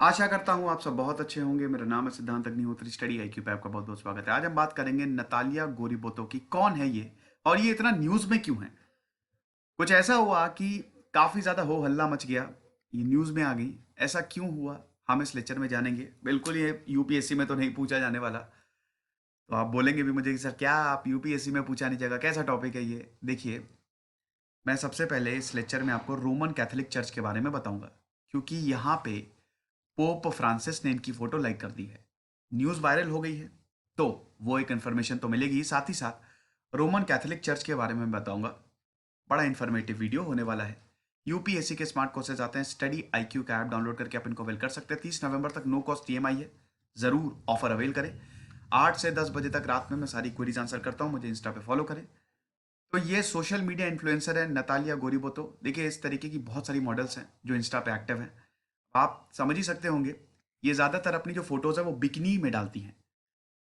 आशा करता हूँ आप सब बहुत अच्छे होंगे। मेरा नाम है सिद्धांत अग्निहोत्री। स्टडी आईक्यू पे आपका बहुत बहुत स्वागत है। आज हम बात करेंगे नतालिया गोरीबोतो की। कौन है ये और ये इतना न्यूज में क्यों है। कुछ ऐसा हुआ कि काफी ज्यादा हो हल्ला मच गया, ये न्यूज में आ गई। ऐसा क्यों हुआ हम इस लेक्चर में जानेंगे। बिल्कुल ये यूपीएससी में तो नहीं पूछा जाने वाला। तो आप बोलेंगे भी मुझे कि सर क्या आप यूपीएससी में पूछा नहीं जाएगा, कैसा टॉपिक है ये। देखिए, मैं सबसे पहले इस लेक्चर में आपको रोमन कैथोलिक चर्च के बारे में बताऊंगा, क्योंकि यहाँ पे पोप फ्रांसिस ने इनकी फोटो लाइक कर दी है, न्यूज वायरल हो गई है, तो वो एक इन्फॉर्मेशन तो मिलेगी। साथ ही साथ रोमन कैथोलिक चर्च के बारे में बताऊंगा। बड़ा इन्फॉर्मेटिव वीडियो होने वाला है। यूपीएससी के स्मार्ट कोर्सेज आते हैं, स्टडी आईक्यू का ऐप डाउनलोड करके आप इनको अवेल कर सकते हैं। 30 नवंबर तक नो कॉस्ट ईएमआई है, जरूर ऑफर अवेल करें। 8 से 10 बजे तक रात में मैं सारी क्वेरीज आंसर करता हूं, मुझे इंस्टा पे फॉलो करें। तो ये सोशल मीडिया इन्फ्लुएंसर है नतालिया गोरीबोतो। देखिए, इस तरीके की बहुत सारी मॉडल्स हैं जो इंस्टा पे एक्टिव हैं। आप समझ ही सकते होंगे, ये ज़्यादातर अपनी जो फोटोज़ है वो बिकनी में डालती हैं।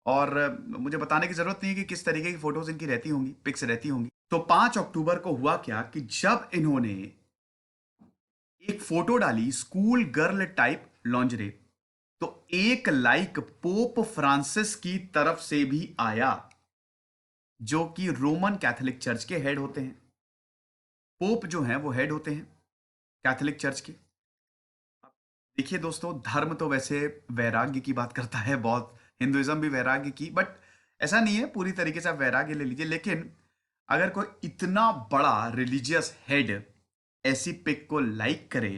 और मुझे बताने की ज़रूरत नहीं है कि किस तरीके की फोटोज़ इनकी रहती होंगी, पिक्स रहती होंगी। तो 5 अक्टूबर को हुआ क्या कि जब इन्होंने एक फोटो डाली स्कूल गर्ल टाइप लॉन्जरे, तो एक लाइक पोप फ्रांसिस की तरफ से भी आया, जो कि रोमन कैथोलिक चर्च के हेड होते हैं। पोप जो हैं वो हेड होते हैं कैथोलिक चर्च के। देखिए दोस्तों, धर्म तो वैसे वैराग्य की बात करता है बहुत, हिंदुइज्म भी वैराग्य की, बट ऐसा नहीं है पूरी तरीके से आप वैराग्य ले लीजिए। लेकिन अगर कोई इतना बड़ा रिलीजियस हेड ऐसी पिक को लाइक करे,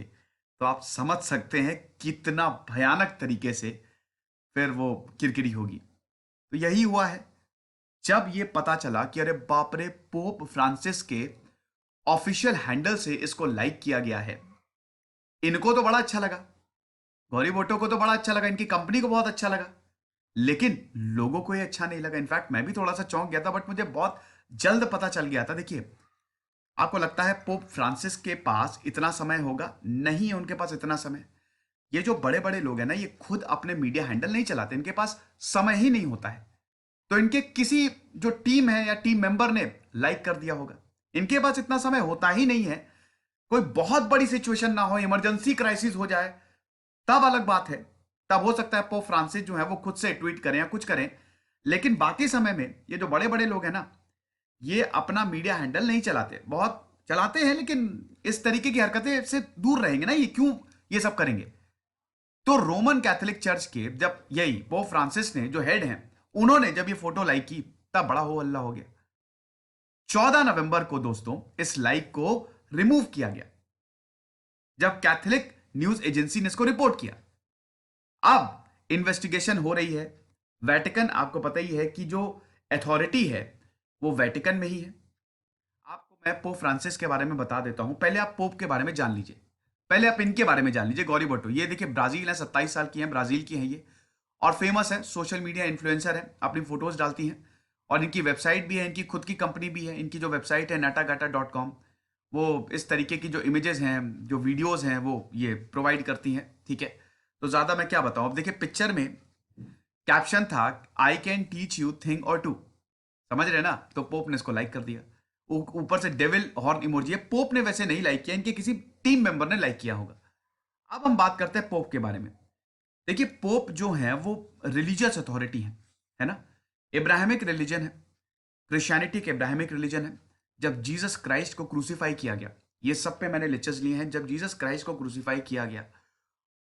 तो आप समझ सकते हैं कितना भयानक तरीके से फिर वो किरकिरी होगी। तो यही हुआ है। जब ये पता चला कि अरे बाप रे, पोप फ्रांसिस के ऑफिशियल हैंडल से इसको लाइक किया गया है, इनको तो बड़ा अच्छा लगा, गौरी बोटो को तो बड़ा अच्छा लगा, इनकी कंपनी को बहुत अच्छा लगा। लेकिन लोगों को ये अच्छा नहीं लगा। इनफैक्ट मैं भी थोड़ा सा चौंक गया था, बट मुझे बहुत जल्द पता चल गया था। देखिए, आपको लगता है पोप फ्रांसिस के पास इतना समय होगा? नहीं है उनके पास इतना समय। ये जो बड़े बड़े लोग हैं ना, ये खुद अपने मीडिया हैंडल नहीं चलाते, इनके पास समय ही नहीं होता है। तो इनके किसी जो टीम है या टीम मेंबर ने लाइक कर दिया होगा। इनके पास इतना समय होता ही नहीं है। कोई बहुत बड़ी सिचुएशन ना हो, इमरजेंसी क्राइसिस हो जाए, तब अलग बात है। तब हो सकता है पोप फ्रांसिस जो है वो खुद से ट्वीट करें या कुछ करें। लेकिन बाकी समय में ये जो बड़े बड़े लोग हैं ना, ये अपना मीडिया हैंडल नहीं चलाते। बहुत चलाते हैं लेकिन इस तरीके की हरकतें से दूर रहेंगे ना, ये क्यों ये सब करेंगे। तो रोमन कैथोलिक चर्च के जब यही पोप फ्रांसिस ने जो हेड हैं, उन्होंने जब ये फोटो लाइक की, तब बड़ा हो हल्ला हो गया। 14 नवंबर को दोस्तों इस लाइक को रिमूव किया गया, जब कैथोलिक न्यूज एजेंसी ने इसको रिपोर्ट किया। अब इन्वेस्टिगेशन हो रही है। वेटिकन, आपको पता ही है कि जो अथॉरिटी है वो वेटिकन में ही है। आपको मैं पोप फ्रांसिस के बारे में बता देता हूं, पहले आप पोप के बारे में जान लीजिए। पहले आप इनके बारे में जान लीजिए, गौरी बोटो। ये देखिए, ब्राजील है, 27 साल की हैं, ब्राजील की हैं ये, और फेमस है, सोशल मीडिया इन्फ्लुएंसर है, अपनी फोटोज डालती हैं। और इनकी वेबसाइट भी है, इनकी खुद की कंपनी भी है। इनकी जो वेबसाइट है natagatta.com, वो इस तरीके की जो इमेजेस हैं, जो वीडियोस हैं, वो ये प्रोवाइड करती हैं। ठीक है, तो ज्यादा मैं क्या बताऊं। अब देखिए, पिक्चर में कैप्शन था, I can teach you thing और टू। समझ रहे ना। तो पोप ने इसको लाइक कर दिया। ऊपर से डेविल हॉर्न इमोजी है। पोप ने वैसे नहीं लाइक किया, इनके किसी टीम मेंबर ने लाइक किया होगा। अब हम बात करते हैं पोप के बारे में। देखिए, पोप जो है वो रिलीजियस अथॉरिटी है ना। इब्राहिमिक रिलीजन है, क्रिश्चियनिटी के इब्राहिमिक रिलीजन है। जब जीसस क्राइस्ट को क्रूसीफाई किया गया, ये सब पे मैंने लेक्चर्स लिए हैं, जब जीसस क्राइस्ट को क्रूसीफाई किया गया,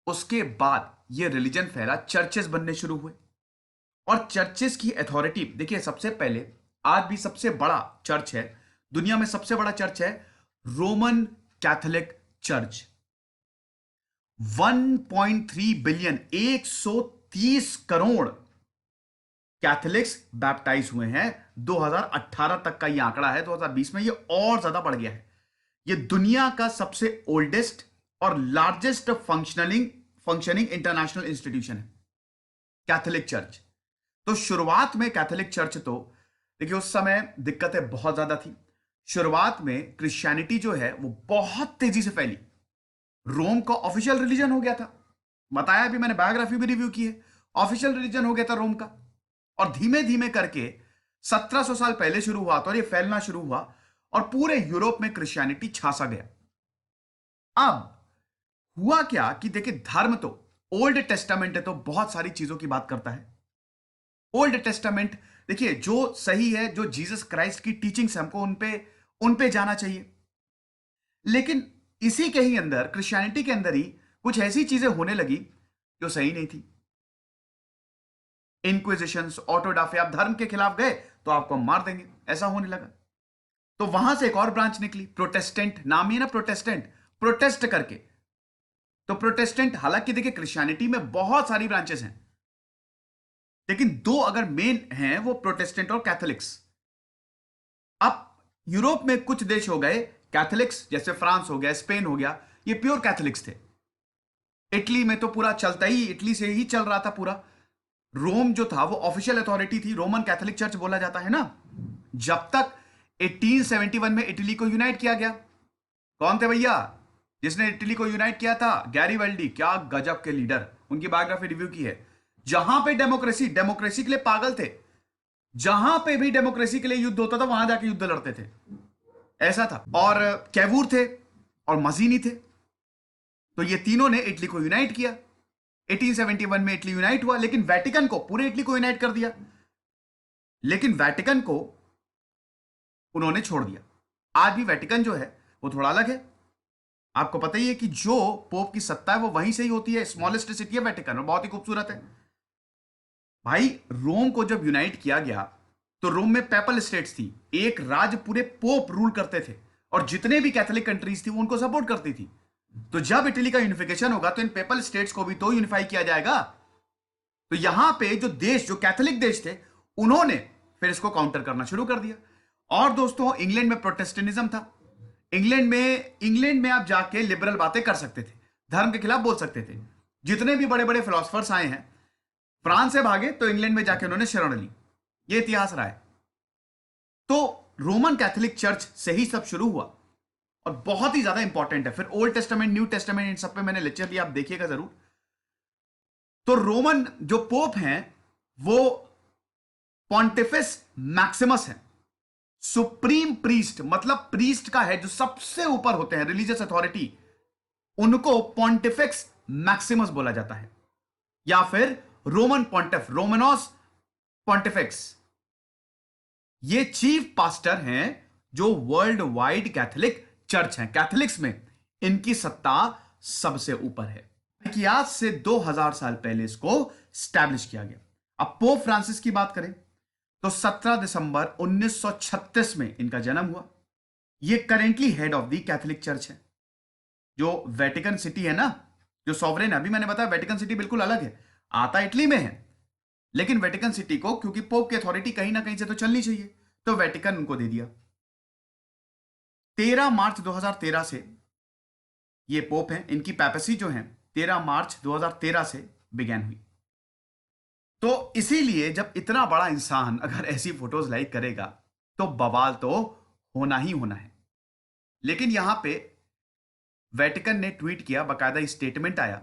उसके बाद ये रिलीजन फैला, चर्चेस बनने शुरू हुए। और चर्चेस की अथॉरिटी देखिए, सबसे पहले, आज भी सबसे बड़ा चर्च है, दुनिया में सबसे बड़ा चर्च है Roman Catholic church. 1.3 billion, 130 crore Catholics baptise हुए हैं। 2018 तक का ये आंकड़ा है, 2020 में ये और ज्यादा बढ़ गया है। ये दुनिया का सबसे ओल्डेस्ट और लार्जेस्ट फंक्शनिंग इंटरनेशनल इंस्टीट्यूशन है कैथोलिक चर्च। तो शुरुआत में कैथोलिक चर्च, तो देखिए उस समय दिक्कतें बहुत ज्यादा थी। शुरुआत में क्रिश्चियनिटी जो है वो बहुत तेजी से फैली, रोम का ऑफिशियल रिलीजन हो गया था। बताया भी मैंने, बायोग्राफी भी रिव्यू की है, ऑफिशियल रिलीजन हो गया था रोम का। और धीमे धीमे करके 1700 साल पहले शुरू हुआ था और ये फैलना शुरू हुआ, और पूरे यूरोप में क्रिश्चियनिटी छासा गया। अब हुआ क्या कि देखिए, धर्म तो ओल्ड टेस्टामेंट है तो बहुत सारी चीजों की बात करता है। ओल्ड टेस्टामेंट देखिए, जो सही है, जो जीसस क्राइस्ट की टीचिंग्स हमको उन पे जाना चाहिए। लेकिन इसी के ही अंदर, क्रिश्चियनिटी के अंदर ही कुछ ऐसी चीजें होने लगी जो सही नहीं थी। इंक्विजिशंस, ऑटोडाफे, आप धर्म के खिलाफ गए तो आपको मार देंगे, ऐसा होने लगा। तो वहां से एक और ब्रांच निकली, प्रोटेस्टेंट। नाम ही ना प्रोटेस्टेंट, प्रोटेस्ट करके। तो प्रोटेस्टेंट, हालांकि देखिए क्रिश्चियनिटी में बहुत सारी ब्रांचेस हैं, लेकिन दो अगर मेन हैं, वो प्रोटेस्टेंट और कैथोलिक्स। अब यूरोप में कुछ देश हो गए कैथोलिक्स, जैसे फ्रांस हो गया, स्पेन हो गया, ये प्योर कैथोलिक्स थे। इटली में तो पूरा चलता ही, इटली से ही चल रहा था पूरा। रोम जो था वो ऑफिशियल अथॉरिटी थी, रोमन कैथोलिक चर्च बोला जाता है ना। जब तक 1871 में इटली को यूनाइट किया गया। कौन थे भैया जिसने इटली को यूनाइट किया था? गैरीवल्डी। क्या गजब के लीडर, उनकी बायोग्राफी रिव्यू की है। जहां पे डेमोक्रेसी डेमोक्रेसी के लिए पागल थे, जहां पे भी डेमोक्रेसी के लिए युद्ध होता था वहां जाके युद्ध लड़ते थे, ऐसा था। और कैवूर थे और मजीनी थे। तो ये तीनों ने इटली को यूनाइट किया। 1871 में इटली यूनाइट हुआ, लेकिन वेटिकन को, पूरे इटली को यूनाइट कर दिया, लेकिन वेटिकन को उन्होंने छोड़ दिया। आज भी वेटिकन जो है वो थोड़ा अलग है। आपको पता ही है कि जो पोप की सत्ता है वो वहीं से ही होती है। स्मॉलेस्ट सिटी है वेटिकन, और बहुत ही खूबसूरत है। भाई, रोम को जब यूनाइट किया गया तो रोम में पेपल स्टेट्स थी, एक राज पूरे पोप रूल करते थे, और जितने भी कैथोलिक कंट्रीज थी वो उनको सपोर्ट करती थी। तो जब इटली का यूनिफिकेशन होगा तो इन पेपल स्टेट्स को भी तो यूनिफाई किया जाएगा। तो यहां पे जो देश, जो कैथोलिक देश थे, उन्होंने फिर इसको काउंटर करना शुरू कर दिया। और दोस्तों, इंग्लैंड में प्रोटेस्टेंटिज्म था। इंग्लैंड में आप जाके लिबरल बातें कर सकते थे, धर्म के खिलाफ बोल सकते थे। जितने भी बड़े बड़े फिलोसफर्स आए हैं, फ्रांस से भागे तो इंग्लैंड में जाके उन्होंने शरण ली। यह इतिहास रहा है। तो रोमन कैथोलिक चर्च से ही सब शुरू हुआ, और बहुत ही ज्यादा इंपॉर्टेंट है। फिर ओल्ड टेस्टामेंट, न्यू टेस्टामेंट, इन सब पे मैंने लेक्चर दिया, आप देखिएगा जरूर। तो रोमन जो पोप हैं वो पॉन्टिफिस मैक्सिमस है, सुप्रीम प्रीस्ट, मतलब प्रीस्ट का है जो सबसे ऊपर होते हैं, रिलीजियस अथॉरिटी, उनको पॉन्टिफिक्स मैक्सिमस बोला जाता है, या फिर रोमन पॉन्टिफ, रोमनोस पॉन्टिफिक्स। ये चीफ पास्टर हैं जो वर्ल्ड वाइड कैथोलिक चर्च हैं। कैथोलिक्स में इनकी सत्ता सबसे ऊपर है, कि आज से 2000 साल पहले इसको स्टैब्लिश किया गया। अब पोप फ्रांसिस की बात करें तो 17 दिसंबर 1936 में इनका जन्म हुआ। ये currently head of the Catholic church है। जो वेटिकन सिटी है ना, जो सॉवरेन है, अभी मैंने बताया वेटिकन सिटी बिल्कुल अलग है, आता इटली में है, लेकिन वेटिकन सिटी को, क्योंकि पोप की अथॉरिटी कहीं ना कहीं से तो चलनी चाहिए, तो वेटिकन उनको दे दिया। 13 मार्च 2013 से ये पोप हैं। इनकी पैपेसी जो है 13 मार्च 2013 से बिगैन हुई। तो इसीलिए जब इतना बड़ा इंसान अगर ऐसी फोटोज लाइक करेगा तो बवाल तो होना ही होना है। लेकिन यहां पे वेटिकन ने ट्वीट किया, बकायदा स्टेटमेंट आया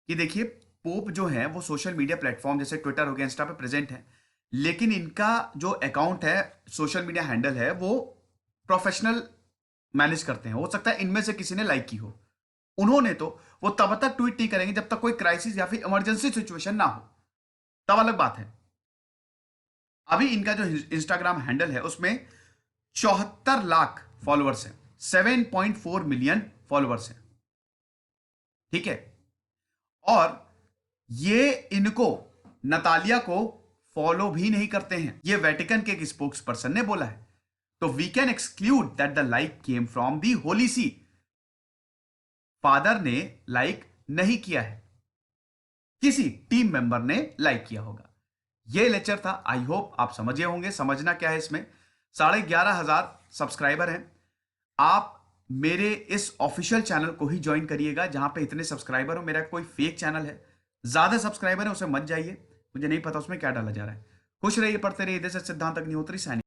कि देखिए, पोप जो है वो सोशल मीडिया प्लेटफॉर्म जैसे ट्विटर हो गया, इंस्टा पे प्रेजेंट है, लेकिन इनका जो अकाउंट है, सोशल मीडिया हैंडल है, वो प्रोफेशनल मैनेज करते हैं। हो सकता है इनमें से किसी ने लाइक की हो। उन्होंने तो, वो तब तक ट्वीट नहीं करेंगे जब तक कोई क्राइसिस या फिर इमरजेंसी सिचुएशन ना हो, तब अलग बात है। अभी इनका जो इंस्टाग्राम हैंडल है उसमें 74 लाख फॉलोअर्स हैं, 7.4 मिलियन फॉलोअर्स हैं, ठीक है। और ये इनको, नतालिया को फॉलो भी नहीं करते हैं, ये वेटिकन के एक स्पोक्स पर्सन ने बोला है। तो we can exclude that the like came from the Holy See. Father ने लाइक नहीं किया है, किसी टीम मेंबर ने लाइक किया होगा। यह लेक्चर था, आई होप आप समझे होंगे। समझना क्या है इसमें, 11,500 सब्सक्राइबर हैं। आप मेरे इस ऑफिशियल चैनल को ही ज्वाइन करिएगा जहां पे इतने सब्सक्राइबर हो। मेरा कोई फेक चैनल है, ज्यादा सब्सक्राइबर है उसे मत जाइए, मुझे नहीं पता उसमें क्या डाला जा रहा है। खुश रहिए, पढ़ते रहिए। जैसे सिद्धांत अग्निहोत्री साइनिंग।